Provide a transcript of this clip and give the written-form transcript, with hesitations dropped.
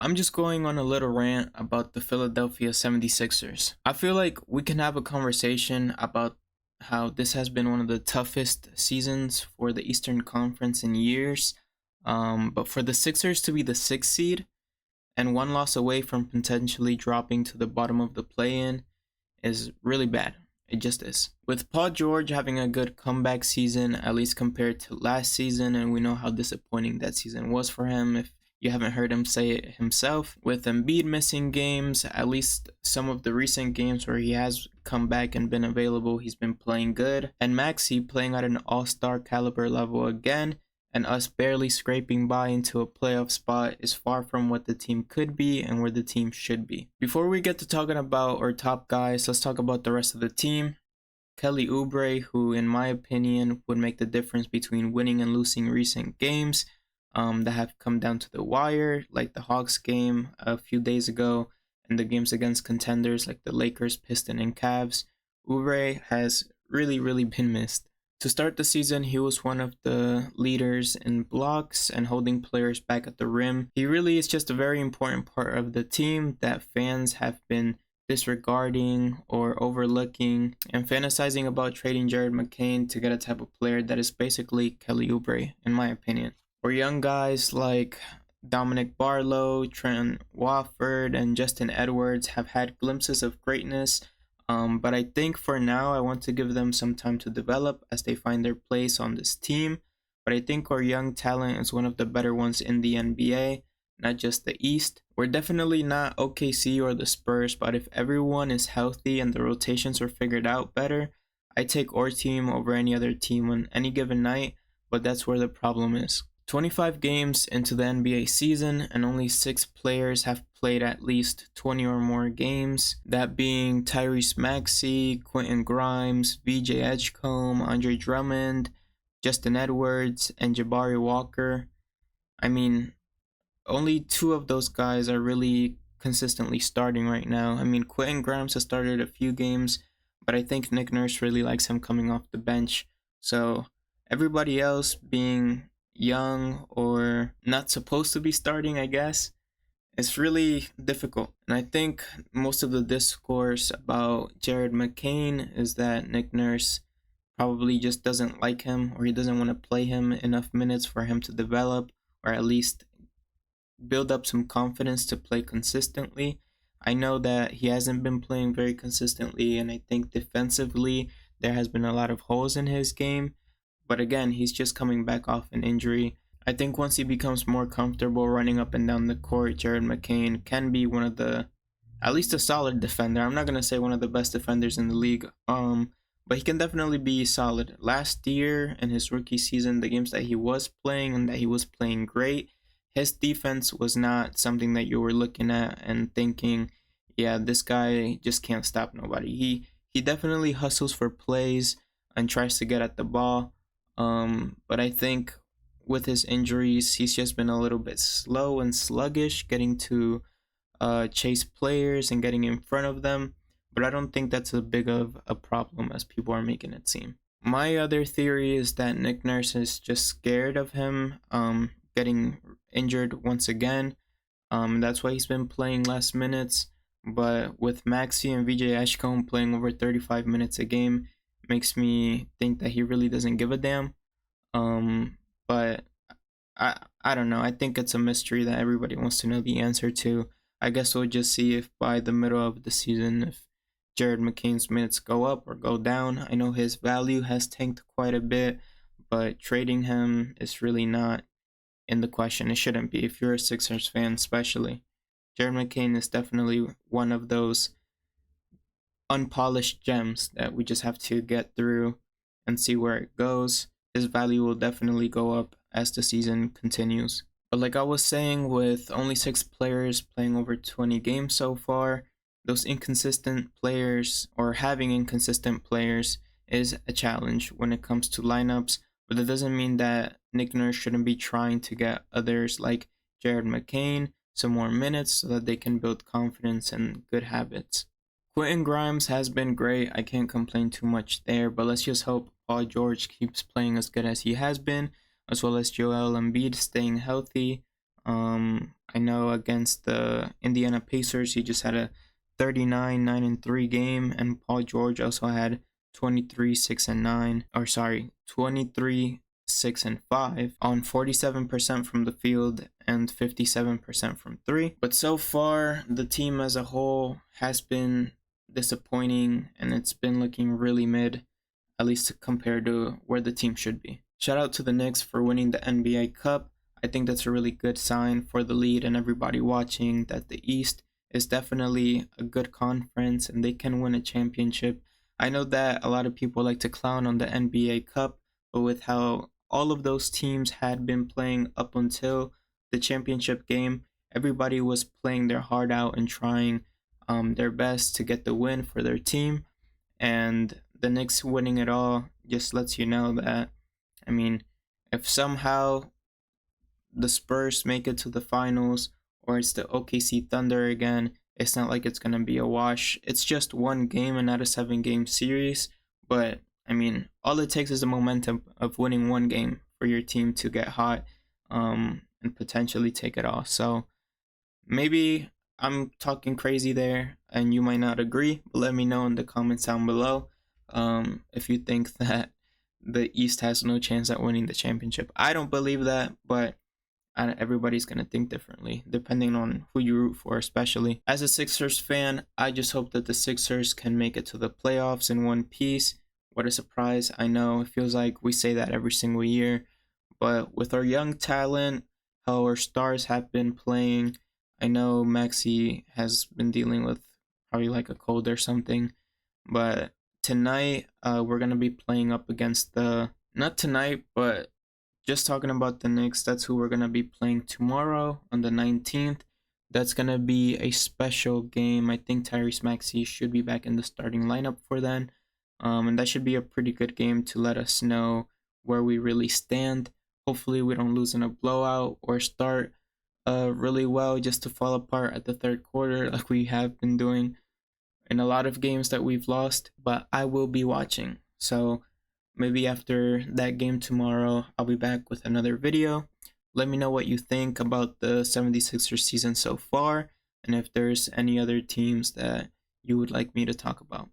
I'm just going on a little rant about the Philadelphia 76ers. I feel like we can have a conversation about how this has been one of the toughest seasons for the Eastern Conference in years. But for the Sixers to be the sixth seed and one loss away from potentially dropping to the bottom of the play in is really bad. It just is. With Paul George having a good comeback season, at least compared to last season, and we know how disappointing that season was for him. If you haven't heard him say it himself, with Embiid missing games, at least some of the recent games where he has come back and been available, he's been playing good. And Maxey playing at an all-star caliber level again, and us barely scraping by into a playoff spot is far from what the team could be and where the team should be. Before we get to talking about our top guys, let's talk about the rest of the team. Kelly Oubre, who in my opinion would make the difference between winning and losing recent games that have come down to the wire, like the Hawks game a few days ago, and the games against contenders like the Lakers, Pistons, and Cavs. Oubre has really been missed. To start the season, he was one of the leaders in blocks and holding players back at the rim. He really is just a very important part of the team that fans have been disregarding or overlooking and fantasizing about trading Jared McCain to get a type of player that is basically Kelly Oubre, in my opinion. Or young guys like Dominic Barlow, Trent Wofford, and Justin Edwards have had glimpses of greatness. But I think for now, I want to give them some time to develop as they find their place on this team. But I think our young talent is one of the better ones in the NBA, not just the East. We're definitely not OKC or the Spurs, but if everyone is healthy and the rotations are figured out better, I take our team over any other team on any given night, but that's where the problem is. 25 games into the NBA season and only 6 players have played at least 20 or more games, that being Tyrese Maxey, Quentin Grimes, VJ Edgecombe, Andre Drummond, Justin Edwards, and Jabari Walker. I mean, only 2 of those guys are really consistently starting right now. I mean, Quentin Grimes has started a few games, but I think Nick Nurse really likes him coming off the bench. So everybody else being young or not supposed to be starting, I guess, it's really difficult. And I think most of the discourse about Jared McCain is that Nick Nurse probably just doesn't like him, or he doesn't want to play him enough minutes for him to develop, or at least build up some confidence to play consistently. I know that he hasn't been playing very consistently, and I think defensively there has been a lot of holes in his game. But again, he's just coming back off an injury. I think once he becomes more comfortable running up and down the court, Jared McCain can be one of the, at least a solid defender. I'm not going to say one of the best defenders in the league, but he can definitely be solid. Last year in his rookie season, the games that he was playing and that he was playing great, his defense was not something that you were looking at and thinking, yeah, this guy just can't stop nobody. He definitely hustles for plays and tries to get at the ball. But I think with his injuries, he's just been a little bit slow and sluggish getting to chase players and getting in front of them. But I don't think that's as big of a problem as people are making it seem. My other theory is that Nick Nurse is just scared of him getting injured once again. That's why he's been playing less minutes. But with Maxey and VJ Edgecombe playing over 35 minutes a game, makes me think that he really doesn't give a damn. But I don't know. I think it's a mystery that everybody wants to know the answer to. I guess we'll just see if by the middle of the season, if Jared McCain's minutes go up or go down. I know his value has tanked quite a bit, but trading him is really not in the question. It shouldn't be if you're a Sixers fan, especially. Jared McCain is definitely one of those unpolished gems that we just have to get through and see where it goes. His value will definitely go up as the season continues. But like I was saying, with only 6 players playing over 20 games so far, those inconsistent players or having inconsistent players is a challenge when it comes to lineups. But that doesn't mean that Nick Nurse shouldn't be trying to get others like Jared McCain some more minutes so that they can build confidence and good habits. Quentin Grimes has been great. I can't complain too much there, but let's just hope Paul George keeps playing as good as he has been, as well as Joel Embiid staying healthy. I know against the Indiana Pacers, he just had a 39 9-3 game, and Paul George also had 23 6-9, or sorry, 23 6-5 on 47% from the field and 57% from three. But so far, the team as a whole has been disappointing, and it's been looking really mid, at least compared to where the team should be. Shout out to the Knicks for winning the NBA Cup. I think that's a really good sign for the league and everybody watching that the East is definitely a good conference and they can win a championship. I know that a lot of people like to clown on the NBA Cup, but with how all of those teams had been playing up until the championship game, everybody was playing their heart out and trying their best to get the win for their team. And the Knicks winning it all just lets you know that, I mean, if somehow the Spurs make it to the finals or it's the OKC Thunder again, it's not like it's going to be a wash. It's just one game and not a 7-game series. But, I mean, all it takes is the momentum of winning one game for your team to get hot and potentially take it off. So maybe I'm talking crazy there and you might not agree, but let me know in the comments down below if you think that the East has no chance at winning the championship. I don't believe that, but everybody's going to think differently depending on who you root for. Especially as a Sixers fan, I just hope that the Sixers can make it to the playoffs in one piece. What a surprise. I know it feels like we say that every single year, but with our young talent, how our stars have been playing, I know Maxi has been dealing with probably like a cold or something, but tonight we're going to be playing up against not tonight, but just talking about the Knicks, that's who we're going to be playing tomorrow on the 19th. That's going to be a special game. I think Tyrese Maxey should be back in the starting lineup for then. And that should be a pretty good game to let us know where we really stand. Hopefully we don't lose in a blowout or start really well just to fall apart at the third quarter like we have been doing in a lot of games that we've lost. But I will be watching. So maybe after that game tomorrow, I'll be back with another video. Let me know what you think about the 76ers season so far, and if there's any other teams that you would like me to talk about.